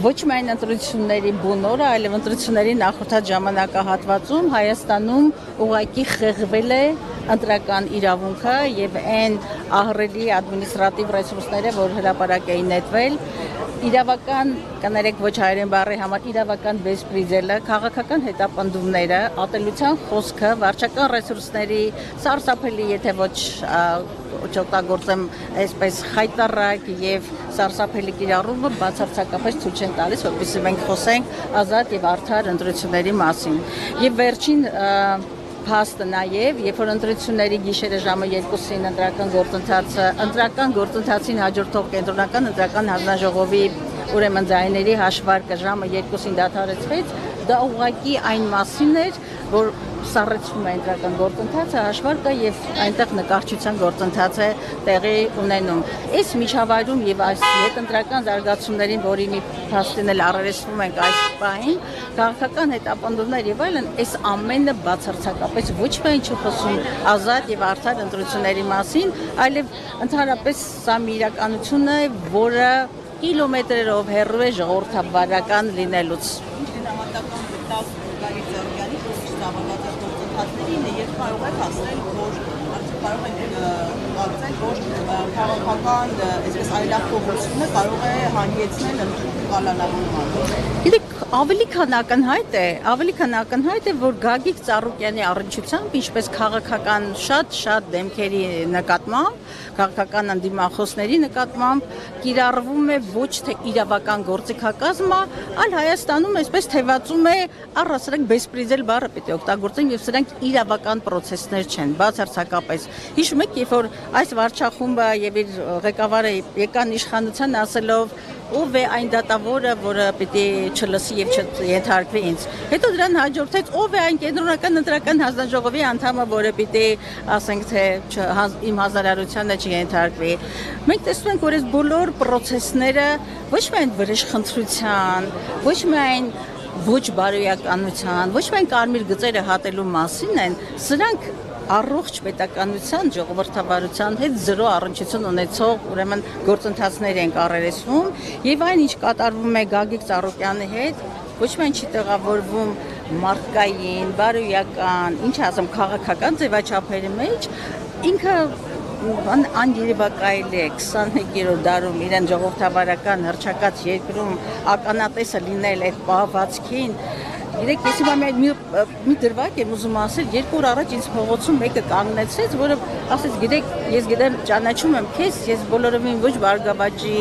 ոչ միայն ընտրությունների բունորը, այլև ընտրությունների նախորդած ժամանակահատվածում Հայաստանում ուղղակի խեղվել է ընտրական իրավունքը եւ այն ահռելի ադմինիստրատիվ ռեսուրսները, որ հրապարակ էին նետվել, իրավական, կներեք ոչ հայերեն բառի համար, իրավական բեսպրիդելը, քաղաքական հետապնդումները, ատելության խոսքը, վարչական ռեսուրսների սարսափելի, եթե ոչ չօգտագործեմ այսպես խայտառակ եւ սարսափելի կիրառումը բացարձակապես ցույց են տալիս, որպեսզի մենք խոսենք ազատ եւ արդար ընտրությունների մասին։ Եվ վերջին փաստը նաև, երբ որ ընտրությունների գիշերը ժամը 2-ին ընտրական գործընթացին հաջորդող կենտրոնական ընտրական հանձնաժողովի ուրեմն ձայների հաշվարկը ժամը 2-ին դադարեցվեց, դա ուղղակի այն մասին էր, որ սառեցվում է ընտրական գործընթացը, հաշվարկը եւ այնտեղ նկարչության գործընթաց է տեղի ունենում։ Այս միջավայրում եւ այս հետընտրական զարգացումներին, որի մի փաստին էլ առերեսվում ենք այս պահին, քաղաքական հետապնդումներ եւ այլն, այս ամենը բացարձակապես ոչ միայն չի խոսում ազատ եւ արդար ընտրությունների մասին, այլև ընդհանրապես սա մի իրականություն է, որը կիլոմետրերով հեռու է ժողովրդավարական լինելուց։ Երբ կարող եք ասել, որ կարող եք կարծել, որ քաղաքական այսպես այլախոհությունը կարող է հանգեցնել կալանավորման։ Գիտեք, ավելի քան ակնհայտ է, որ Գագիկ Ծառուկյանի առնչությամբ, ինչպես քաղաքական շատ դեմքերի նկատմամբ, քաղաքական ընդդիմախոսների նկատմամբ կիրառվում է ոչ թե իրավական գործիքակազմը, այլ Հայաստանում այսպես թևածում է առասարակ բեսպրիդել բառը պետք է օգտագործեն եւ սրանք իրավական process-ներ չեն, բացարձակապես։ Հիշում եք, երբ որ այս վարչախումբը եւ իր ղեկավարը եկան իշխանության ասելով ով է այն դատավորը, որը պիտի չլսի եւ չենթարկվի ինձ։ Հետո դրան հաջորդեց ով է այն կենտրոնական ընտրական հանձնաժողովի անդամը, որը պիտի ասենք թե իմ հազարարությանը չենթարկվի։ Մենք տեսնում ենք, որ այս բոլոր process-ները ոչ միայն վրեժխնդրության, ոչ միայն ոչ բարոյականության, ոչ միայն կարմիր գծերը հատելու մասին են, սրանք առողջ պետականության, ժողովրդավարության հետ զրո առնչություն ունեցող ուրեմն գործընթացներ են առերեսվում եւ այն ինչ կատարվում է Գագիկ Ծառուկյանի հետ, ոչ միայն չի տեղավորվում մարդկային, բարոյական, ինչ ասեմ, քաղաքական ձևաչափերի մեջ, ինքը աներևակայել է 21-րդ դարում իրեն ժողովրդավարական հռչակած երկրում ականատեսը լինել այդ պահվածքին։ Գիտեք, ես հիմա մի դրվագ եմ ուզում ասել, 2 օր առաջ ինձ փողոցում մեկը կանգնեցրեց, որը ասեց, գիտեք, ես գիտեմ, ճանաչում եմ քեզ, ես բոլորովին ոչ Բարգավաճի,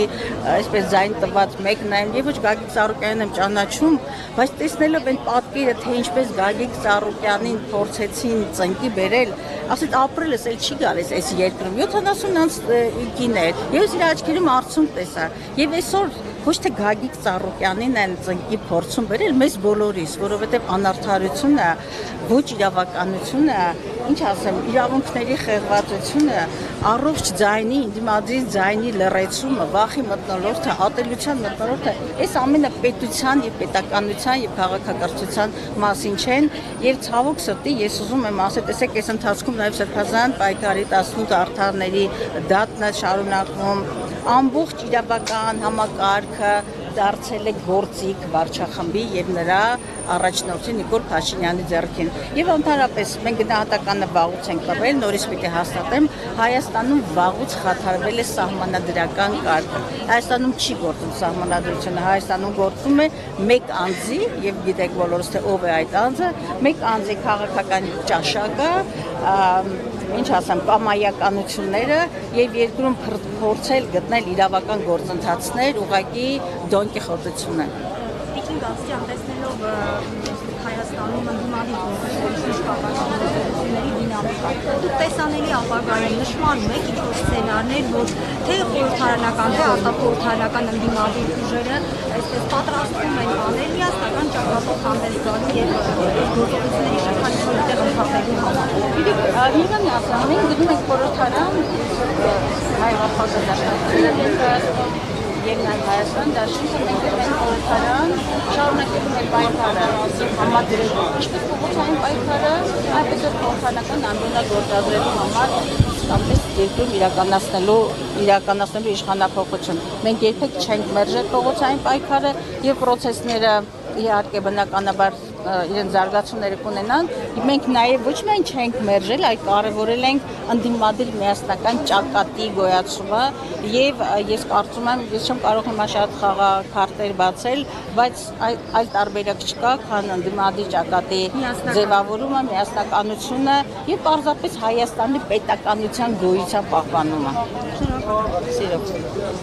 այսպես ձայն տված մեկն եմ, եւ ոչ Գագիկ Ծառուկյանին եմ ճանաչում, բայց տեսնելով այն պատկերը, թե ինչպես Գագիկ Ծառուկյանին փորձեցին ծնկի բերել, ասեց ապրելս էլ չի գալիս այս երկրում 70 անց կիներ, ես իր աչքերում արդյունք տեսա, եւ այսօր ոչ թե Գագիկ Ծառուկյանին են ծնկի փորձում բերել մեզ բոլորիս, որովհետև անարդարությունը, ոչ իրավականությունը, ինչ ասեմ, իրավունքների խեղվածությունը, առողջ ձայնի, ինդիմադիր ձայնի լռեցումը, վախի մթնոլորտը, ատելության մթնոլորտը, այս ամենը պետության եւ պետականության եւ քաղաքակրթության մասին չեն, եւ ցավոք սրտի ես ուզում եմ ասել, տեսեք, այս ընթացքում նաեւ Սրբազան պայքարի 18 արդարների դատն է շարունակվում, ամբողջ իրավական համակարգը դարձել է գործիք վարչախմբի եւ նրա առաջնորդի Նիկոլ Փաշինյանի ձեռքին։ Եվ ընդհանրապես մենք գնահատականը վաղուց ենք տվել, նորից պիտի հաստատեմ, Հայաստանում վաղուց խաթարվել է սահմանադրական կարգը։ Հայաստանում չի գործում սահմանադրությունը, Հայաստանում գործում է մեկ անձի, եւ գիտեք բոլորս թե ով է այդ անձը, մեկ անձի քաղաքական ճաշակը, ինչ ասեմ, կամայականությունները եւ երկրում փորձել գտնել իրավական գործընթացներ, ուղղակի դոնկիխոտությունը։ Տիկին Գասյան, տեսնելով Հայաստանում ընդդիմադիր գործընթացների դինամիկա, դուք տեսանելի ապագայում նշմարում եք ինչ-որ սցենարներ, որ թե խորհրդարանական, թե արտախորհրդարանական ընդդիմադիր ուժերը այսպես պատրաստվում են անել միասնական ճակատով հանդես գալու եւ գործողությունների շրջանակը տեղ ընդհանրելու համար։ Իրան ասեմ, մենք գնում ենք խորհրդարան հայ ապագա եւ նաեւ Հայաստան դաշինքը մենք ենք խորհրդարան, շարունակելու ենք պայքարը համադրելու, ինչպես փոխանցային պայքարը, այնպես էլ խորհրդարանական անձնագործադրելու համար մասնապես երկրում իրականացնելու իշխանափոխություն։ Մենք երբեք չենք մերժել փողոցային պայքարը եւ պրոցեսները իհարկե բնականաբար իրենց զարգացումները կունենան, մենք նաև ոչ միայն չենք մերժել, այլ կարևորել ենք ընդդիմադիր միասնական ճակատի գոյացումը եւ ես կարծում եմ, ես չեմ կարող հիմա շատ խաղաղ քարտեր բացել, բայց այլ տարբերակ չկա, քան ընդդիմադիր ճակատի ձևավորումը, միասնականությունը եւ պարզապես Հայաստանի պետականության գոյության պահպանումը։ Շնորհակալ եմ։